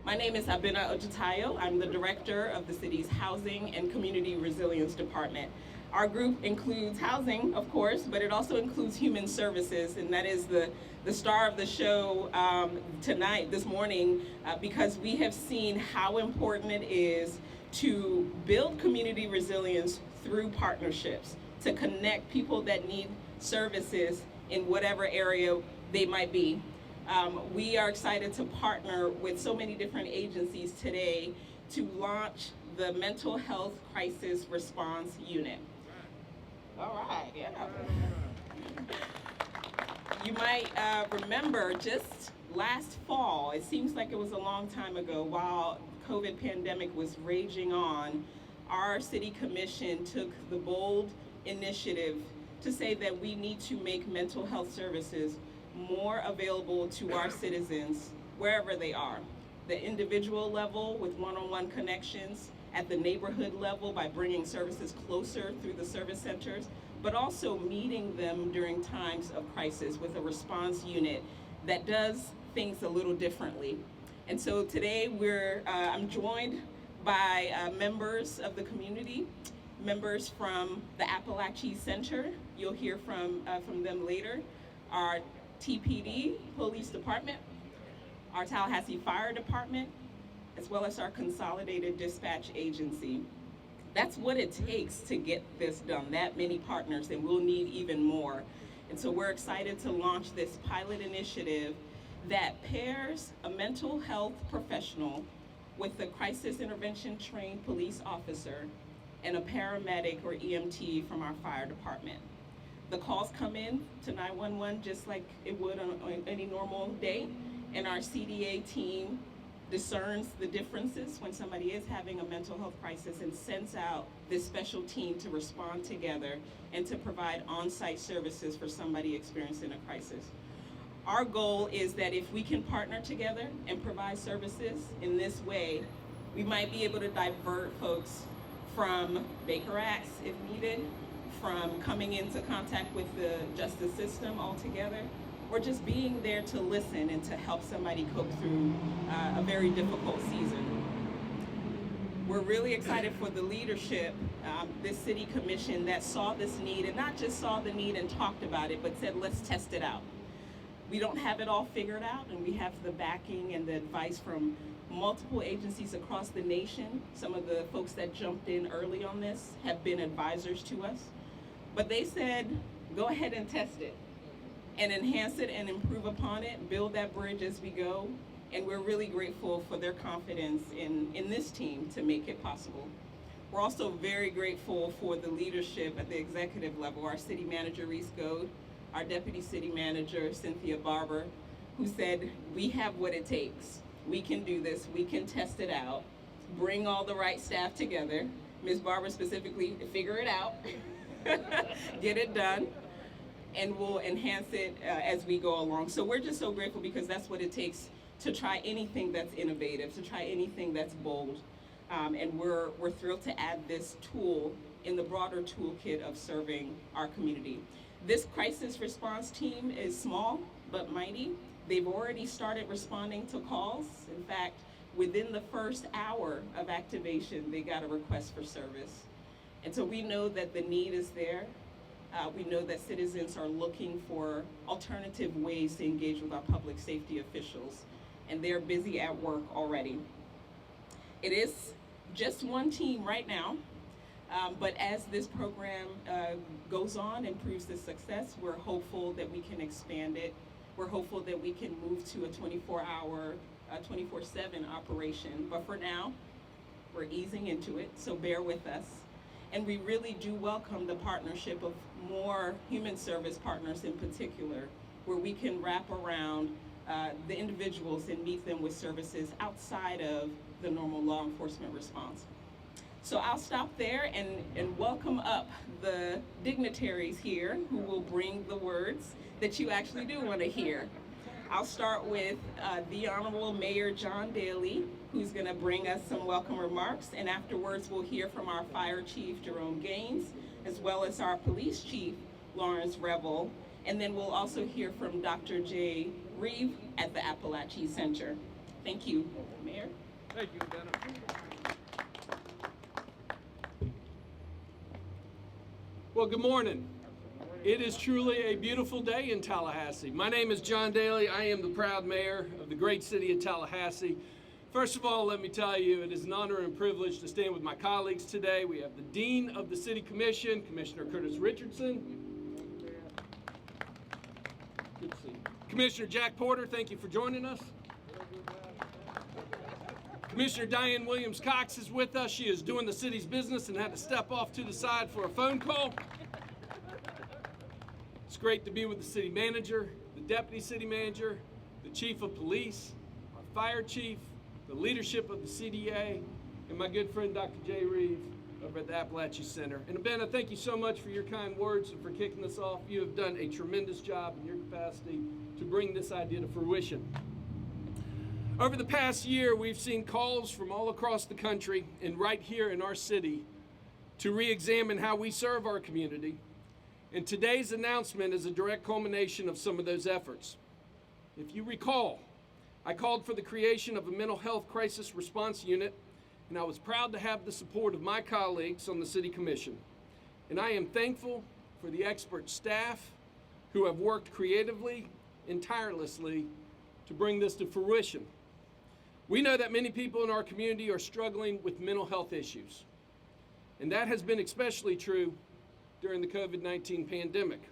My name is Abena Ojitayo. I'm the director of the city's Housing and Community Resilience Department. Our group includes housing, of course, but it also includes human services, and that is the star of the show tonight, this morning, because we have seen how important it is to build community resilience through partnerships, to connect people that need services in whatever area they might be. We are excited to partner with so many different agencies today to launch the Mental Health Crisis Response Unit. All right, yeah. You might remember just last fall, it seems like it was a long time ago, while COVID pandemic was raging on, our city commission took the bold initiative to say that we need to make mental health services more available to our citizens wherever they are. The individual level with one-on-one connections, at the neighborhood level by bringing services closer through the service centers, but also meeting them during times of crisis with a response unit that does things a little differently. And so today I'm joined by members of the community, members from the Appalachee Center. You'll hear from them later. Our TPD, Police Department, our Tallahassee Fire Department, as well as our Consolidated Dispatch Agency. That's what it takes to get this done, that many partners, and we'll need even more. And so we're excited to launch this pilot initiative that pairs a mental health professional with a crisis intervention trained police officer and a paramedic or EMT from our fire department. The calls come in to 911 just like it would on any normal day, and our CDA team discerns the differences when somebody is having a mental health crisis and sends out this special team to respond together and to provide on-site services for somebody experiencing a crisis. Our goal is that if we can partner together and provide services in this way, we might be able to divert folks from Baker Acts if needed, from coming into contact with the justice system altogether, or just being there to listen and to help somebody cope through a very difficult season. We're really excited for the leadership, this city commission that saw this need, and not just saw the need and talked about it, but said, let's test it out. We don't have it all figured out, and we have the backing and the advice from multiple agencies across the nation. Some of the folks that jumped in early on this have been advisors to us. But they said, go ahead and test it and enhance it and improve upon it, build that bridge as we go. And we're really grateful for their confidence in this team to make it possible. We're also very grateful for the leadership at the executive level, our city manager, Reese Goad, our deputy city manager, Cynthia Barber, who said, we have what it takes. We can do this, we can test it out, bring all the right staff together. Ms. Barber specifically, figure it out. Get it done, and we'll enhance it as we go along. So we're just so grateful because that's what it takes to try anything that's innovative, to try anything that's bold. And we're thrilled to add this tool in the broader toolkit of serving our community. This crisis response team is small but mighty. They've already started responding to calls. In fact, within the first hour of activation, they got a request for service. And so we know that the need is there. We know that citizens are looking for alternative ways to engage with our public safety officials, and they're busy at work already. It is just one team right now, but as this program goes on and proves the success, we're hopeful that we can expand it. We're hopeful that we can move to a 24-hour, 24/7 operation. But for now, we're easing into it, so bear with us. And we really do welcome the partnership of more human service partners in particular, where we can wrap around the individuals and meet them with services outside of the normal law enforcement response. So I'll stop there and welcome up the dignitaries here who will bring the words that you actually do want to hear. I'll start with the Honorable Mayor John Daly, who's going to bring us some welcome remarks, and afterwards we'll hear from our Fire Chief Jerome Gaines, as well as our Police Chief Lawrence Revel, and then we'll also hear from Dr. Jay Reeve at the Appalachee Center. Thank you, Mayor. Thank you, Dennis. Well, good morning. It is truly a beautiful day in Tallahassee. My name is John Daly. I am the proud mayor of the great city of Tallahassee. First of all, let me tell you, it is an honor and privilege to stand with my colleagues today. We have the Dean of the City Commission, Commissioner Curtis Richardson. Good to see you. Commissioner Jack Porter, thank you for joining us. Commissioner Diane Williams-Cox is with us. She is doing the city's business and had to step off to the side for a phone call. It's great to be with the city manager, the deputy city manager, the chief of police, our fire chief, the leadership of the CDA, and my good friend Dr. Jay Reeve over at the Appalachian Center. And Abena, thank you so much for your kind words and for kicking this off. You have done a tremendous job in your capacity to bring this idea to fruition. Over the past year, we've seen calls from all across the country and right here in our city to re-examine how we serve our community. And today's announcement is a direct culmination of some of those efforts. If you recall, I called for the creation of a mental health crisis response unit, and I was proud to have the support of my colleagues on the City Commission. And I am thankful for the expert staff who have worked creatively and tirelessly to bring this to fruition. We know that many people in our community are struggling with mental health issues, and that has been especially true during the COVID-19 pandemic.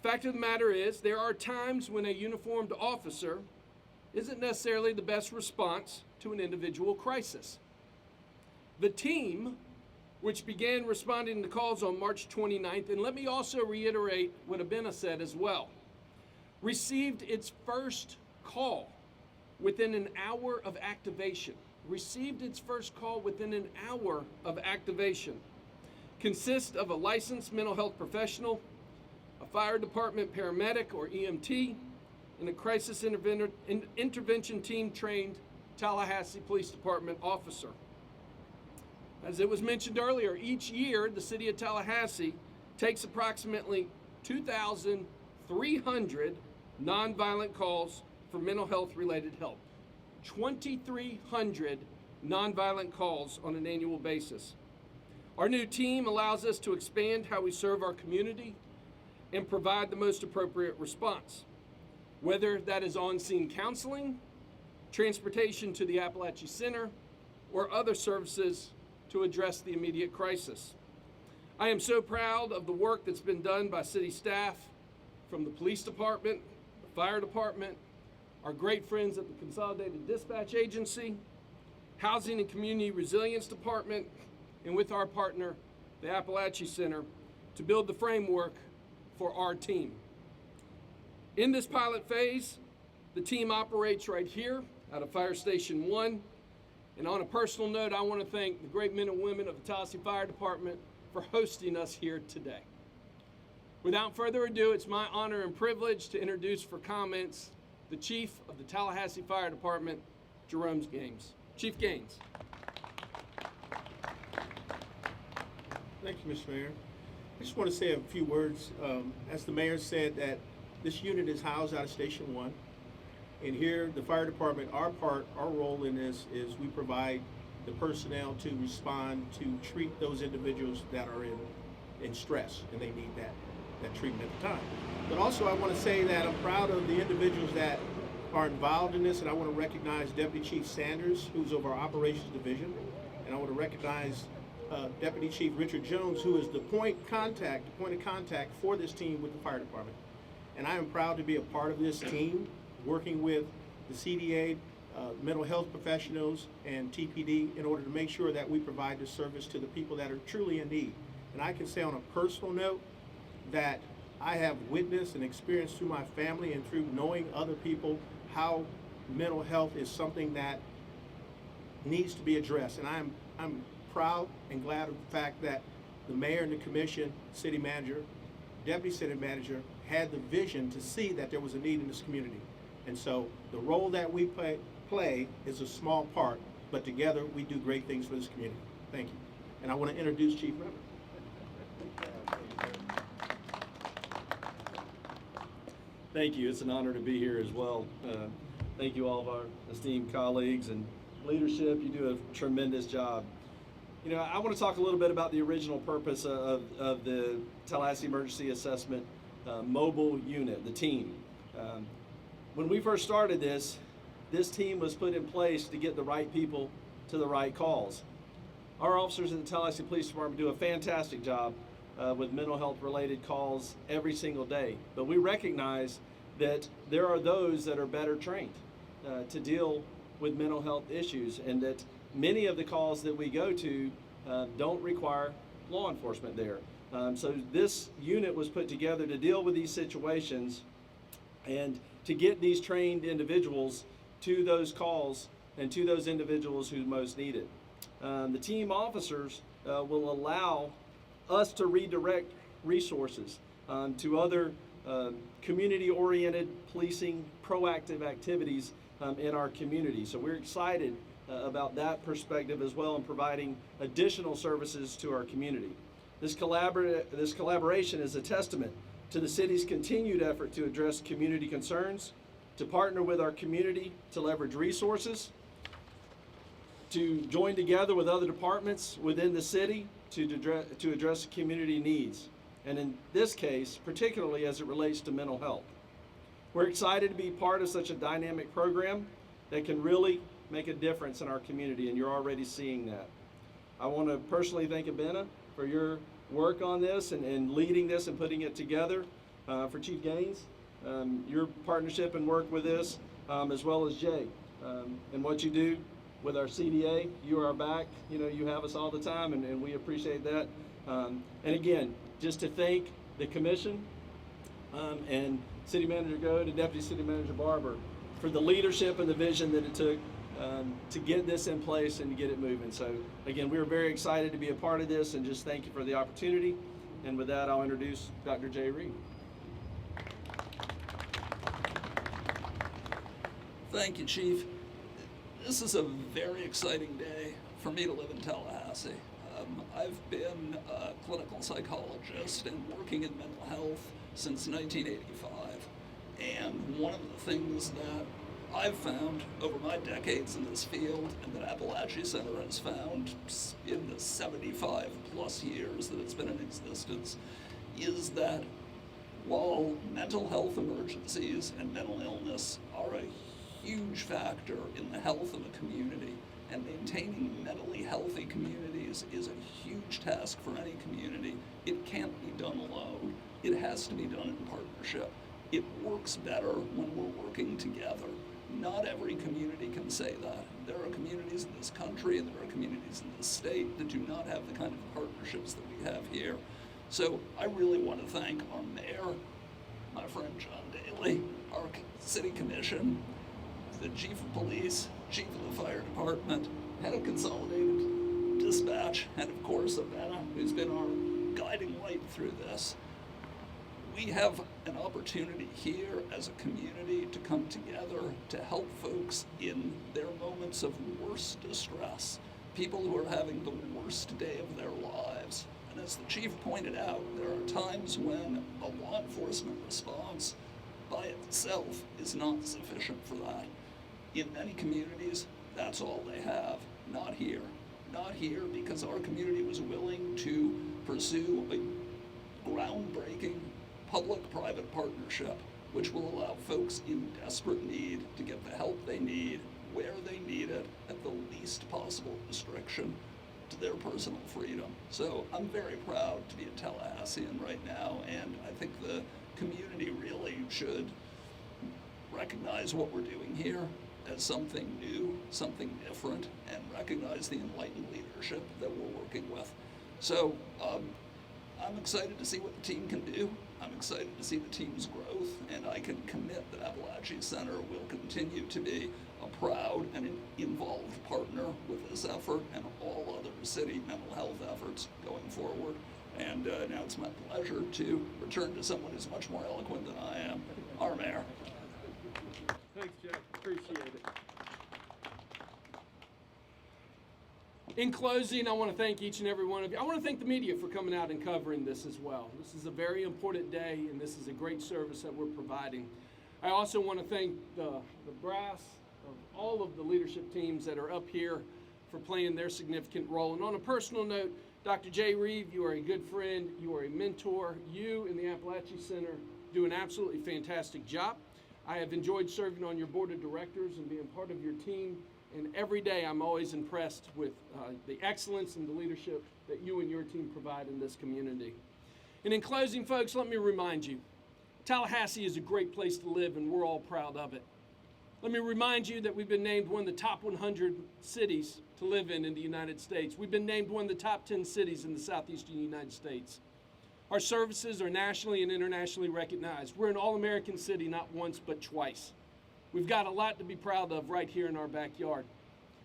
The fact of the matter is, there are times when a uniformed officer isn't necessarily the best response to an individual crisis. The team, which began responding to calls on March 29th, and let me also reiterate what Abena said as well, received its first call within an hour of activation. Consists of a licensed mental health professional, a fire department paramedic or EMT, and a crisis intervention team trained Tallahassee Police Department officer. As it was mentioned earlier, each year the city of Tallahassee takes approximately 2,300 nonviolent calls for mental health related help. 2,300 nonviolent calls on an annual basis. Our new team allows us to expand how we serve our community and provide the most appropriate response, whether that is on-scene counseling, transportation to the Appalachian Center, or other services to address the immediate crisis. I am so proud of the work that's been done by city staff, from the police department, the fire department, our great friends at the Consolidated Dispatch Agency, Housing and Community Resilience Department, and with our partner, the Appalachian Center, to build the framework for our team. In this pilot phase, the team operates right here out of Fire Station 1. And on a personal note, I want to thank the great men and women of the Tallahassee Fire Department for hosting us here today. Without further ado, it's my honor and privilege to introduce for comments the Chief of the Tallahassee Fire Department, Jerome Gaines. Chief Gaines. Thank you, Mr. Mayor. I just want to say a few words. As the mayor said, that this unit is housed out of Station 1. And here, the fire department, our role in this is we provide the personnel to respond to treat those individuals that are in stress, and they need that treatment at the time. But also, I want to say that I'm proud of the individuals that are involved in this, and I want to recognize Deputy Chief Sanders, who's over our operations division, and I want to recognize Deputy Chief Richard Jones, who is the point of contact for this team with the fire department. And I am proud to be a part of this team, working with the CDA, mental health professionals, and TPD in order to make sure that we provide this service to the people that are truly in need. And I can say on a personal note that I have witnessed and experienced through my family and through knowing other people how mental health is something that needs to be addressed. And I'm proud and glad of the fact that the mayor and the commission, city manager, deputy city manager had the vision to see that there was a need in this community. And so the role that we play is a small part, but together we do great things for this community. Thank you. And I want to introduce Chief Remmer. Thank you. It's an honor to be here as well. Thank you, all of our esteemed colleagues and leadership. You do a tremendous job. You know, I want to talk a little bit about the original purpose of the Tallahassee Emergency Assessment Mobile Unit, the team. When we first started this team was put in place to get the right people to the right calls. Our officers at the Tallahassee Police Department do a fantastic job with mental health related calls every single day. But we recognize that there are those that are better trained to deal with mental health issues, and that many of the calls that we go to don't require law enforcement there. So this unit was put together to deal with these situations and to get these trained individuals to those calls and to those individuals who most need it. The team officers will allow us to redirect resources to other community-oriented policing, proactive activities in our community. So we're excited about that perspective as well, in providing additional services to our community. This collaboration is a testament to the city's continued effort to address community concerns, to partner with our community to leverage resources, to join together with other departments within the city to address community needs. And in this case, particularly as it relates to mental health. We're excited to be part of such a dynamic program that can really make a difference in our community, and you're already seeing that. I want to personally thank Abena for your work on this and leading this and putting it together. For Chief Gaines, your partnership and work with this, as well as Jay, and what you do with our CDA. You are our back. You know, you have us all the time, and we appreciate that. And again, just to thank the commission and City Manager Goode and Deputy City Manager Barber for the leadership and the vision that it took to get this in place and to get it moving. So again, we are very excited to be a part of this, and just thank you for the opportunity. And with that, I'll introduce Dr. Jay Reed. Thank you, Chief. This is a very exciting day for me to live in Tallahassee. I've been a clinical psychologist and working in mental health since 1985. And one of the things that I've found over my decades in this field, and that Appalachia Center has found in the 75 plus years that it's been in existence, is that while mental health emergencies and mental illness are a huge factor in the health of a community, and maintaining mentally healthy communities is a huge task for any community, it can't be done alone. It has to be done in partnership. It works better when we're working together. Not every community can say that. There are communities in this country and there are communities in this state that do not have the kind of partnerships that we have here. So I really want to thank our mayor, my friend John Daly, our city commission, the chief of police, chief of the fire department, head of consolidated dispatch, and of course Abena, who's been our guiding light through this. We have an opportunity here as a community to come together to help folks in their moments of worst distress, people who are having the worst day of their lives. And as the chief pointed out, there are times when a law enforcement response by itself is not sufficient for that. In many communities, that's all they have. Not here. Not here, because our community was willing to pursue a groundbreaking public-private partnership, which will allow folks in desperate need to get the help they need, where they need it, at the least possible restriction to their personal freedom. So I'm very proud to be a Tallahassean right now, and I think the community really should recognize what we're doing here as something new, something different, and recognize the enlightened leadership that we're working with. So I'm excited to see what the team can do. I'm excited to see the team's growth, and I can commit that Appalachia Center will continue to be a proud and an involved partner with this effort and all other city mental health efforts going forward. And now it's my pleasure to return to someone who's much more eloquent than I am, our mayor. Thanks, Jack. Appreciate it. In closing, I want to thank each and every one of you. I want to thank the media for coming out and covering this as well. This is a very important day, and this is a great service that we're providing. I also want to thank the brass of all of the leadership teams that are up here for playing their significant role. And on a personal note, Dr. J. Reeve, you are a good friend, you are a mentor. You and the Appalachia Center do an absolutely fantastic job. I have enjoyed serving on your board of directors and being part of your team, and every day I'm always impressed with the excellence and the leadership that you and your team provide in this community. And in closing, folks, let me remind you, Tallahassee is a great place to live, and we're all proud of it. Let me remind you that we've been named one of the top 100 cities to live in the United States. We've been named one of the top 10 cities in the southeastern United States. Our services are nationally and internationally recognized. We're an all-American city not once but twice. We've got a lot to be proud of right here in our backyard.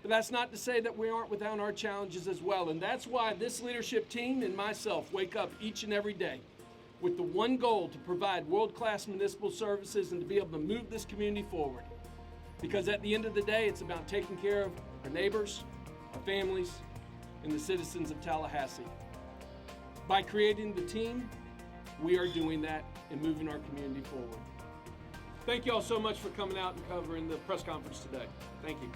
But that's not to say that we aren't without our challenges as well, and that's why this leadership team and myself wake up each and every day with the one goal to provide world-class municipal services and to be able to move this community forward. Because at the end of the day, it's about taking care of our neighbors, our families, and the citizens of Tallahassee. By creating the team, we are doing that and moving our community forward. Thank you all so much for coming out and covering the press conference today. Thank you.